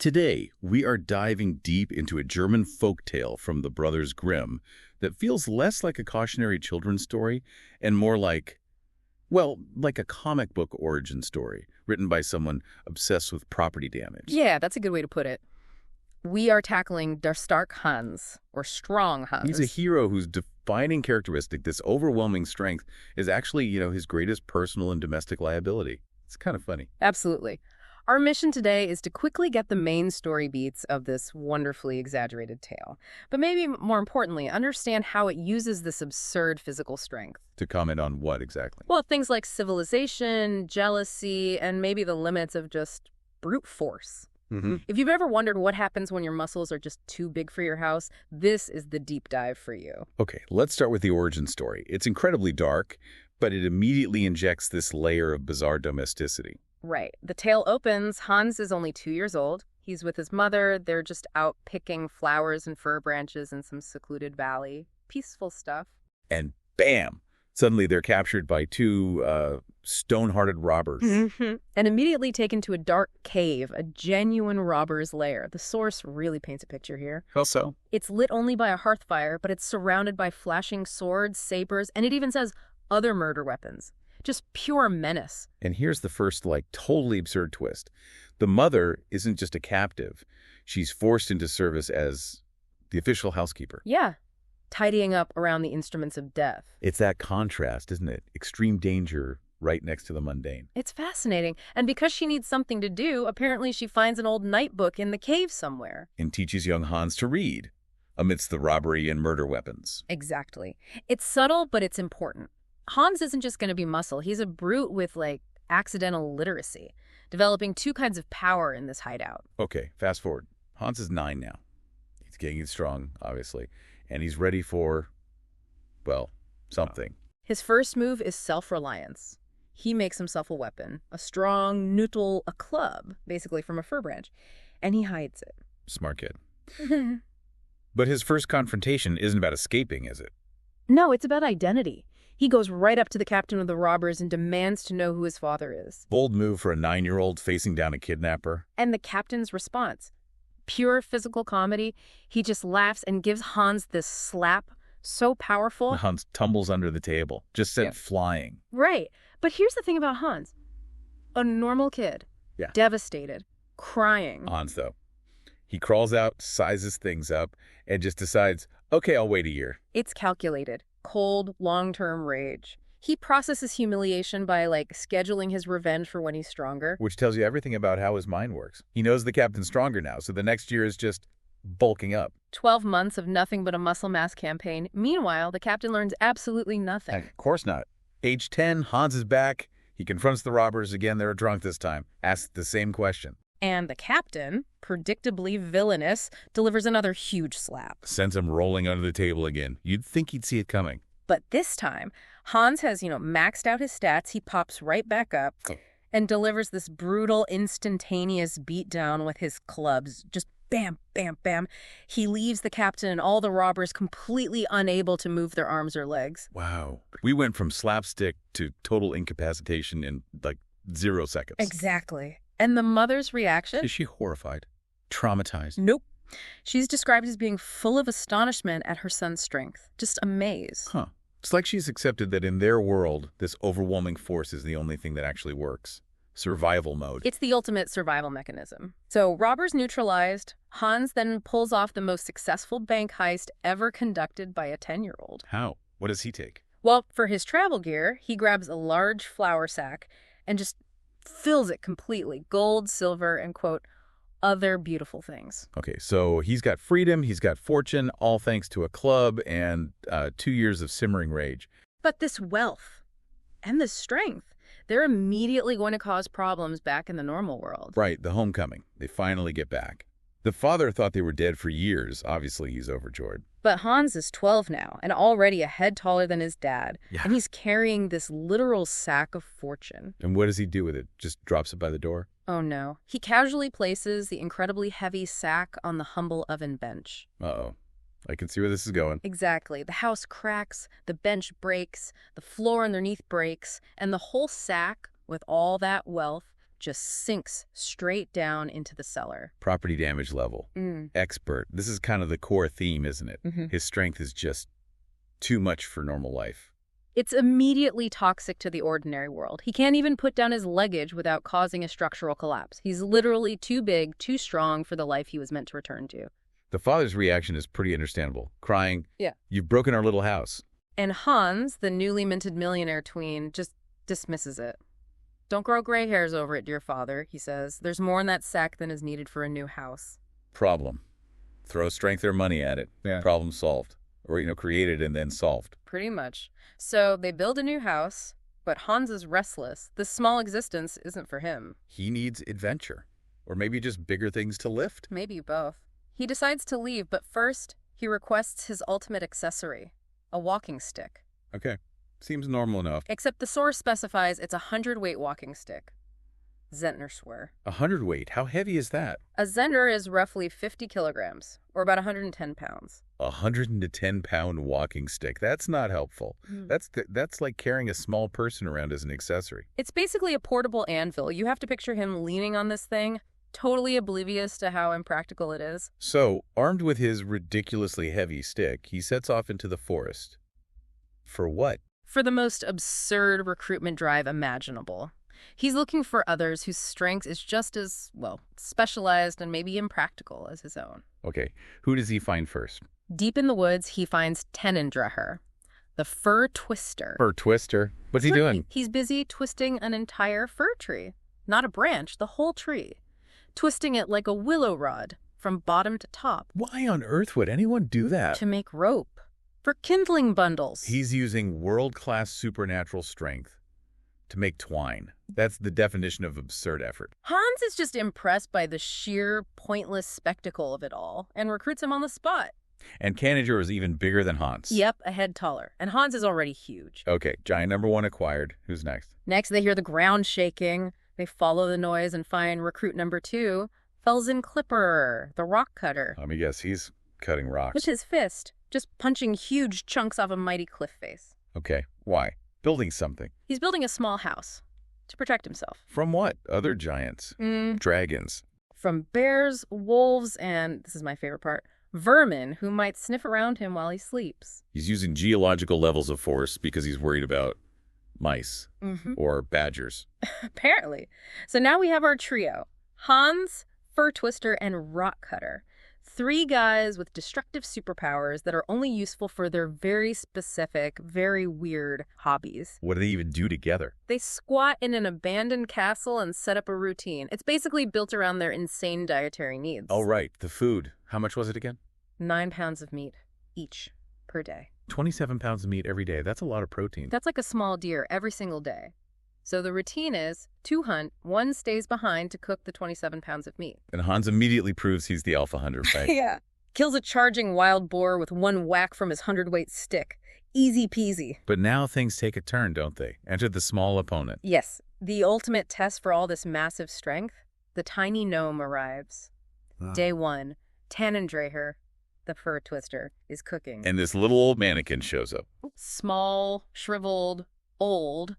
Today, we are diving deep into a German folktale from the brothers Grimm that feels less like a cautionary children's story and more like, well, like a comic book origin story written by someone obsessed with property damage. Yeah, that's a good way to put it. We are tackling Der Stark Hans, or Strong Hans. He's a hero whose defining characteristic, this overwhelming strength, is actually, his greatest personal and domestic liability. It's kind of funny. Absolutely. Our mission today is to quickly get the main story beats of this wonderfully exaggerated tale, but maybe more importantly, understand how it uses this absurd physical strength. To comment on what exactly? Well, things like civilization, jealousy, and maybe the limits of just brute force. If you've ever wondered what happens when your muscles are just too big for your house, this is the deep dive for you. Okay, let's start with the origin story. It's incredibly dark, but it immediately injects this layer of bizarre domesticity. Right. The tale opens, Hans is only 2 years old. He's with his mother. They're just out picking flowers and fir branches in some secluded valley. Peaceful stuff. And bam! Suddenly they're captured by two stone-hearted robbers. And immediately taken to a dark cave, a genuine robber's lair. The source really paints a picture here. How so? It's lit only by a hearth fire, but it's surrounded by flashing swords, sabers, and it even says other murder weapons. Just pure menace. And here's the first, totally absurd twist. The mother isn't just a captive. She's forced into service as the official housekeeper. Yeah. Tidying up around the instruments of death. It's that contrast, isn't it? Extreme danger right next to the mundane. It's fascinating. And because she needs something to do, apparently she finds an old night book in the cave somewhere. And teaches young Hans to read, amidst the robbery and murder weapons. Exactly. It's subtle, but it's important. Hans isn't just going to be muscle. He's a brute with, accidental literacy, developing two kinds of power in this hideout. Okay, fast forward. Hans is 9 now. He's getting strong, obviously. And he's ready for, well, something. His first move is self-reliance. He makes himself a weapon, a strong noodle, a club, basically from a fir branch, and he hides it. Smart kid. But his first confrontation isn't about escaping, is it? No, it's about identity. He goes right up to the captain of the robbers and demands to know who his father is. Bold move for a 9-year-old facing down a kidnapper. And the captain's response, pure physical comedy. He just laughs and gives Hans this slap, so powerful. Hans tumbles under the table, just sent flying. Right. But here's the thing about Hans. A normal kid. Yeah. Devastated. Crying. Hans, though. He crawls out, sizes things up, and just decides, okay, I'll wait a year. It's calculated. Cold, long-term rage. He processes humiliation by, scheduling his revenge for when he's stronger. Which tells you everything about how his mind works. He knows the captain's stronger now, so the next year is just bulking up. 12 months of nothing but a muscle mass campaign. Meanwhile, the captain learns absolutely nothing. Of course not. Age 10, Hans is back. He confronts the robbers again. They're drunk this time. Asks the same question. And the captain, predictably villainous, delivers another huge slap. Sends him rolling under the table again. You'd think he'd see it coming. But this time, Hans has, maxed out his stats. He pops right back up and delivers this brutal, instantaneous beatdown with his clubs. Just bam, bam, bam. He leaves the captain and all the robbers completely unable to move their arms or legs. Wow. We went from slapstick to total incapacitation in, 0 seconds. Exactly. And the mother's reaction? Is she horrified? Traumatized? Nope. She's described as being full of astonishment at her son's strength. Just amazed. Huh. It's like she's accepted that in their world, this overwhelming force is the only thing that actually works. Survival mode. It's the ultimate survival mechanism. So robbers neutralized. Hans then pulls off the most successful bank heist ever conducted by a 10-year-old. How? What does he take? Well, for his travel gear, he grabs a large flour sack and just fills it completely. Gold, silver, and, quote, other beautiful things. Okay, so he's got freedom, he's got fortune, all thanks to a club and 2 years of simmering rage. But this wealth and this strength, they're immediately going to cause problems back in the normal world. Right, the homecoming. They finally get back. The father thought they were dead for years. Obviously, he's overjoyed. But Hans is 12 now and already a head taller than his dad. Yeah. And he's carrying this literal sack of fortune. And what does he do with it? Just drops it by the door? Oh, no. He casually places the incredibly heavy sack on the humble oven bench. Uh-oh. I can see where this is going. Exactly. The house cracks, the bench breaks, the floor underneath breaks, and the whole sack, with all that wealth, just sinks straight down into the cellar. Property damage level. Expert. This is kind of the core theme, isn't it? His strength is just too much for normal life. It's immediately toxic to the ordinary world. He can't even put down his luggage without causing a structural collapse. He's literally too big, too strong for the life he was meant to return to. The father's reaction is pretty understandable, crying, Yeah. "You've broken our little house." And Hans, the newly minted millionaire tween, just dismisses it. "Don't grow gray hairs over it, dear father," he says. "There's more in that sack than is needed for a new house." Problem. Throw strength or money at it. Yeah. Problem solved. Or, created and then solved. Pretty much. So they build a new house, but Hans is restless. This small existence isn't for him. He needs adventure. Or maybe just bigger things to lift. Maybe both. He decides to leave, but first, he requests his ultimate accessory, a walking stick. Okay. Seems normal enough. Except the source specifies it's a 100-weight walking stick. Zentner swear. 100 weight. How heavy is that? A Zentner is roughly 50 kilograms, or about 110 pounds. 110-pound walking stick. That's not helpful. That's like carrying a small person around as an accessory. It's basically a portable anvil. You have to picture him leaning on this thing, totally oblivious to how impractical it is. So, armed with his ridiculously heavy stick, he sets off into the forest. For what? For the most absurd recruitment drive imaginable. He's looking for others whose strength is just as, specialized and maybe impractical as his own. Okay, who does he find first? Deep in the woods, he finds Tannendreher, the fir twister. Fir twister? What's he doing? He's busy twisting an entire fir tree. Not a branch, the whole tree. Twisting it like a willow rod, from bottom to top. Why on earth would anyone do that? To make rope. For kindling bundles. He's using world-class supernatural strength to make twine. That's the definition of absurd effort. Hans is just impressed by the sheer, pointless spectacle of it all and recruits him on the spot. And Kanninger is even bigger than Hans. Yep, a head taller. And Hans is already huge. Okay, giant number 1 acquired. Who's next? Next, they hear the ground shaking. They follow the noise and find recruit number 2, Felsen Clipper, the rock cutter. Let me guess, he's cutting rocks. With his fist, just punching huge chunks off a mighty cliff face. Okay, why? Building something. He's building a small house to protect himself. From what? Other giants? Dragons? From bears, wolves, and, this is my favorite part, vermin who might sniff around him while he sleeps. He's using geological levels of force because he's worried about mice or badgers. Apparently. So now we have our trio. Hans, Fur Twister, and Rock Cutter. 3 guys with destructive superpowers that are only useful for their very specific, very weird hobbies. What do they even do together? They squat in an abandoned castle and set up a routine. It's basically built around their insane dietary needs. Oh, right. The food. How much was it again? 9 pounds of meat each per day. 27 pounds of meat every day. That's a lot of protein. That's like a small deer every single day. So the routine is 2 hunt, 1 stays behind to cook the 27 pounds of meat. And Hans immediately proves he's the alpha hunter, right? Yeah. Kills a charging wild boar with 1 whack from his 100-weight stick. Easy peasy. But now things take a turn, don't they? Enter the small opponent. Yes. The ultimate test for all this massive strength, the tiny gnome arrives. Day 1, Tannendreher, the fur twister, is cooking. And this little old mannequin shows up. Small, shriveled, old,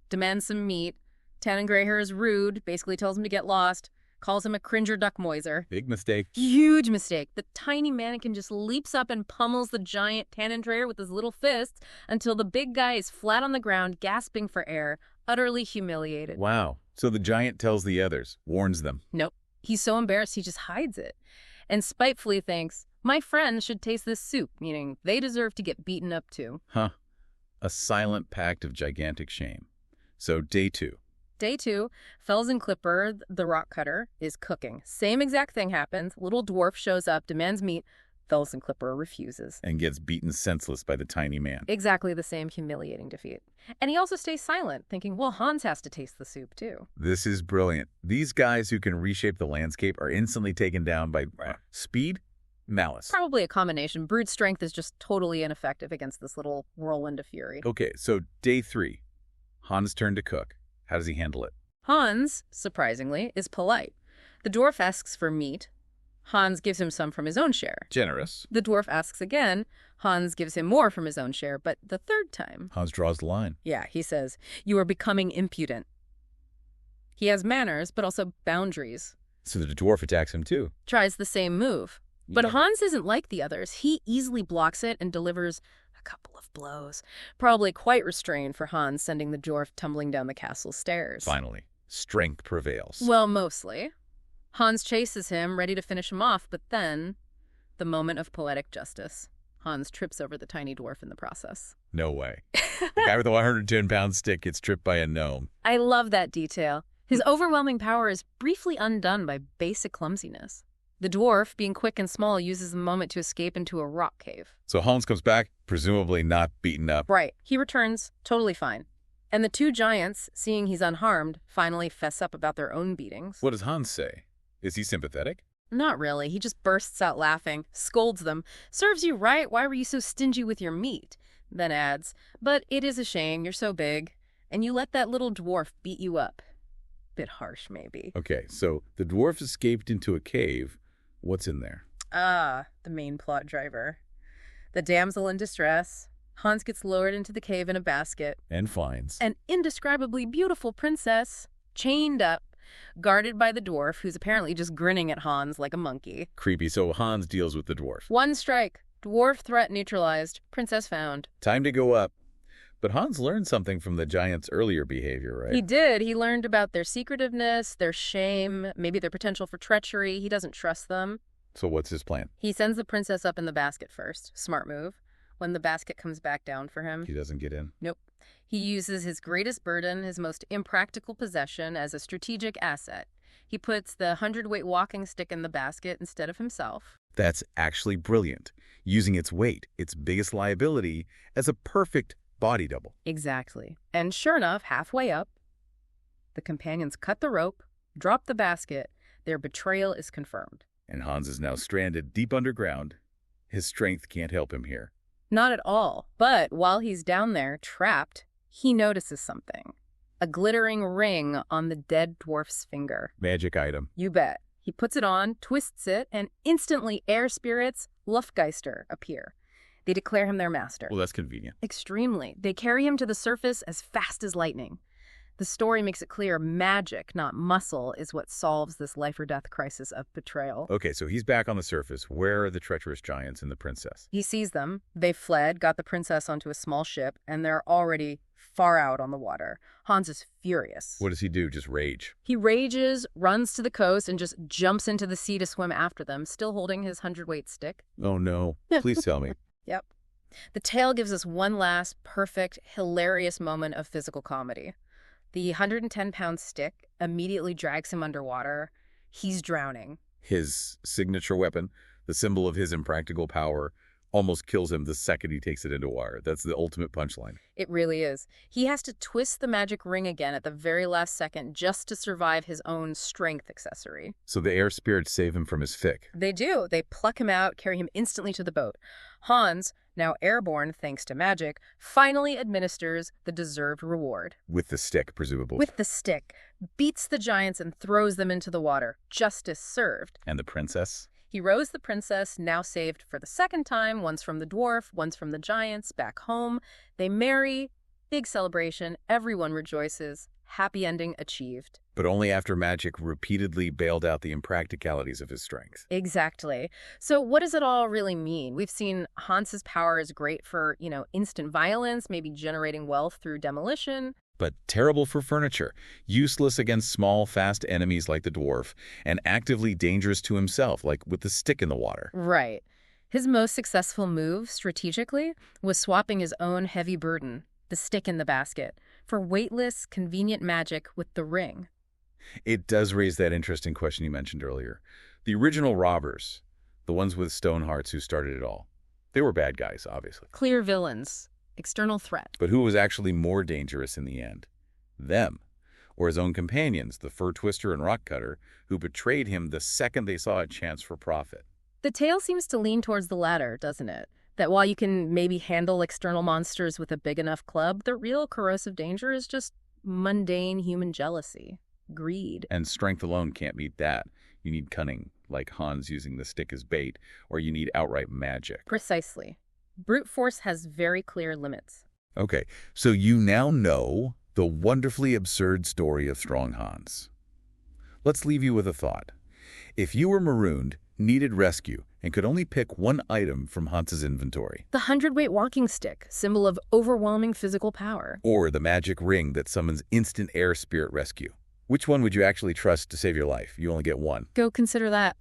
demands some meat. Tannendreher is rude, basically tells him to get lost, calls him a cringer duckmoiser. Big mistake. Huge mistake. The tiny mannequin just leaps up and pummels the giant Tannendreher with his little fists until the big guy is flat on the ground, gasping for air, utterly humiliated. Wow. So the giant tells the others, warns them. Nope. He's so embarrassed he just hides it. And spitefully thinks, my friends should taste this soup, meaning they deserve to get beaten up too. Huh. A silent pact of gigantic shame. So day 2. Day 2, Felsen Clipper, the rock cutter, is cooking. Same exact thing happens. Little dwarf shows up, demands meat. Felsen Clipper refuses. And gets beaten senseless by the tiny man. Exactly the same humiliating defeat. And he also stays silent, thinking, well, Hans has to taste the soup too. This is brilliant. These guys who can reshape the landscape are instantly taken down by speed, malice. Probably a combination. Brute strength is just totally ineffective against this little whirlwind of fury. Okay, so day 3. Hans' turn to cook. How does he handle it? Hans, surprisingly, is polite. The dwarf asks for meat. Hans gives him some from his own share. Generous. The dwarf asks again. Hans gives him more from his own share, but the third time... Hans draws the line. Yeah, he says, you are becoming impudent. He has manners, but also boundaries. So the dwarf attacks him too. Tries the same move. But Yeah. Hans isn't like the others. He easily blocks it and delivers a couple of blows. Probably quite restrained for Hans, sending the dwarf tumbling down the castle stairs. Finally, strength prevails. Well, mostly. Hans chases him, ready to finish him off, but then, the moment of poetic justice. Hans trips over the tiny dwarf in the process. No way. The guy with the 110-pound stick gets tripped by a gnome. I love that detail. His overwhelming power is briefly undone by basic clumsiness. The dwarf, being quick and small, uses the moment to escape into a rock cave. So Hans comes back, presumably not beaten up. Right. He returns, totally fine. And the two giants, seeing he's unharmed, finally fess up about their own beatings. What does Hans say? Is he sympathetic? Not really. He just bursts out laughing, scolds them. Serves you right. Why were you so stingy with your meat? Then adds, but it is a shame. You're so big. And you let that little dwarf beat you up. Bit harsh, maybe. Okay, so the dwarf escaped into a cave. What's in there? Ah, the main plot driver. The damsel in distress. Hans gets lowered into the cave in a basket. And finds. An indescribably beautiful princess, chained up, guarded by the dwarf, who's apparently just grinning at Hans like a monkey. Creepy, so Hans deals with the dwarf. One strike. Dwarf threat neutralized. Princess found. Time to go up. But Hans learned something from the giant's earlier behavior, right? He did. He learned about their secretiveness, their shame, maybe their potential for treachery. He doesn't trust them. So what's his plan? He sends the princess up in the basket first. Smart move. When the basket comes back down for him. He doesn't get in? Nope. He uses his greatest burden, his most impractical possession, as a strategic asset. He puts the 100-weight walking stick in the basket instead of himself. That's actually brilliant. Using its weight, its biggest liability, as a perfect body double. Exactly. And sure enough, halfway up, the companions cut the rope, drop the basket. Their betrayal is confirmed. And Hans is now stranded deep underground. His strength can't help him here. Not at all. But while he's down there, trapped, he notices something. A glittering ring on the dead dwarf's finger. Magic item. You bet. He puts it on, twists it, and instantly air spirits, Luftgeister, appear. They declare him their master. Well, that's convenient. Extremely. They carry him to the surface as fast as lightning. The story makes it clear magic, not muscle, is what solves this life-or-death crisis of betrayal. Okay, so he's back on the surface. Where are the treacherous giants and the princess? He sees them. They've fled, got the princess onto a small ship, and they're already far out on the water. Hans is furious. What does he do? Just rage? He rages, runs to the coast, and just jumps into the sea to swim after them, still holding his 100-weight stick. Oh, no. Please tell me. Yep. The tale gives us one last, perfect, hilarious moment of physical comedy. The 110-pound stick immediately drags him underwater. He's drowning. His signature weapon, the symbol of his impractical power, almost kills him the second he takes it into water. That's the ultimate punchline. It really is. He has to twist the magic ring again at the very last second just to survive his own strength accessory. So the air spirits save him from his fic. They do. They pluck him out, carry him instantly to the boat. Hans, now airborne thanks to magic, finally administers the deserved reward. With the stick, presumably. With the stick, beats the giants and throws them into the water. Justice served. And the princess? He rows the princess, now saved for the second time, once from the dwarf, once from the giants, back home. They marry. Big celebration. Everyone rejoices. Happy ending achieved. But only after magic repeatedly bailed out the impracticalities of his strength. Exactly. So what does it all really mean? We've seen Hans's power is great for, instant violence, maybe generating wealth through demolition. But terrible for furniture, useless against small, fast enemies like the dwarf, and actively dangerous to himself, like with the stick in the water. Right. His most successful move, strategically, was swapping his own heavy burden, the stick in the basket, for weightless, convenient magic with the ring. It does raise that interesting question you mentioned earlier. The original robbers, the ones with stone hearts who started it all, they were bad guys, obviously. Clear villains. External threat. But who was actually more dangerous in the end? Them, or his own companions, the fur twister and rock cutter, who betrayed him the second they saw a chance for profit? The tale seems to lean towards the latter, doesn't it? That while you can maybe handle external monsters with a big enough club, the real corrosive danger is just mundane human jealousy, greed. And strength alone can't meet that. You need cunning, like Hans using the stick as bait, or you need outright magic. Precisely. Brute force has very clear limits. Okay, so you now know the wonderfully absurd story of Strong Hans. Let's leave you with a thought. If you were marooned, needed rescue, and could only pick one item from Hans's inventory, The 100-weight walking stick, symbol of overwhelming physical power. or the magic ring that summons instant air spirit rescue, which one would you actually trust to save your life? You only get one. Go consider that.